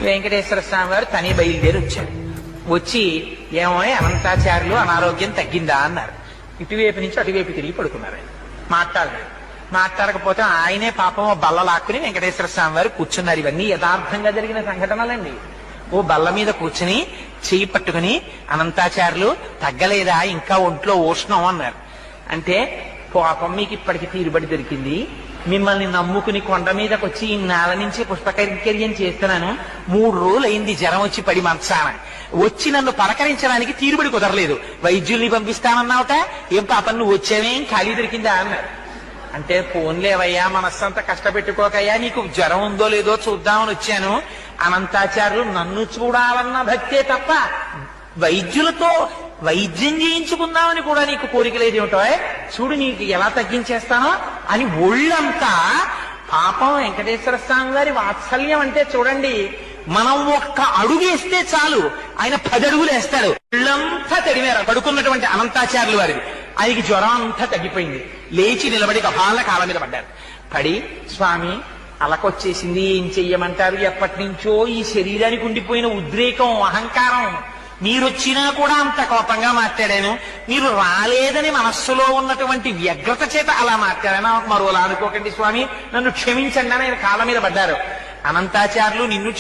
వెంకటేశ్వర స్వామి వారు తని బయలుదేరి వచ్చారు. వచ్చి ఏమో అనంతాచార్యులు అనారోగ్యం తగ్గిందా అన్నారు. ఇటువైపు నుంచి అటువైపు తిరిగి పడుకున్నారు. ఆయన మాట్లాడకపోతే ఆయనే పాపం బల్ల లాక్కుని వెంకటేశ్వర స్వామి వారు కూర్చున్నారు. ఇవన్నీ యథార్థంగా జరిగిన సంఘటనలండి. ఓ బల్ల మీద కూర్చుని చెయ్యి పట్టుకుని అనంతాచార్యులు తగ్గలేదా, ఇంకా ఒంట్లో ఉష్ణం అన్నారు. అంటే పాపం మీకు ఇప్పటికి తీరుబడి దొరికింది, మిమ్మల్ని నమ్ముకుని కొండ మీదకి వచ్చి ఈ నేల నుంచి పుష్పకైంకర్యం చేస్తున్నాను, 3 రోజులు అయింది జ్వరం వచ్చి పడి మంచాన వచ్చి నన్ను పలకరించడానికి తీరుబడి కుదరలేదు, వైద్యుల్ని పంపిస్తానన్నావుట, ఏం పాపం నువ్వు వచ్చావేం ఖాళీ దొరికిందా అన్నారు. అంటే ఫోన్లేవయ్యా, మనస్సంతా కష్టపెట్టుకోకయ్యా, నీకు జ్వరం ఉందో లేదో చూద్దామని వచ్చాను. అనంతాచార్యులు నన్ను చూడాలన్న భక్తే తప్ప వైద్యులతో వైద్యం చేయించుకుందామని కూడా నీకు కోరిక లేదేమిటో, చూడు నీకు ఎలా తగ్గించేస్తానో అని ఒళ్ళంతా. పాపం వెంకటేశ్వర స్వామి గారి వాత్సల్యం అంటే చూడండి, మనం ఒక్క అడుగేస్తే చాలు ఆయన 10 అడుగులు వేస్తాడు. ఒళ్ళంతా తడివారు పడుకున్నటువంటి అనంతాచార్యులు వారిది. ఆయనకి జ్వరం అంతా తగ్గిపోయింది. లేచి నిలబడి కపాల కాళ్ళ మీద పడ్డారు. పడి స్వామి అలకొచ్చేసింది, ఏం చెయ్యమంటారు, ఎప్పటి నుంచో ఈ శరీరానికి ఉండిపోయిన ఉద్రేకం, అహంకారం, మీరొచ్చినా కూడా అంత కోపంగా మాట్లాడాను, మీరు రాలేదని మనస్సులో ఉన్నటువంటి వ్యగ్రత చేత అలా మాట్లాడాను, మరోలా అనుకోకండి స్వామి, నన్ను క్షమించండి అని ఆయన కాళ్ళ మీద పడ్డారు. అనంతాచార్యులు నిన్ను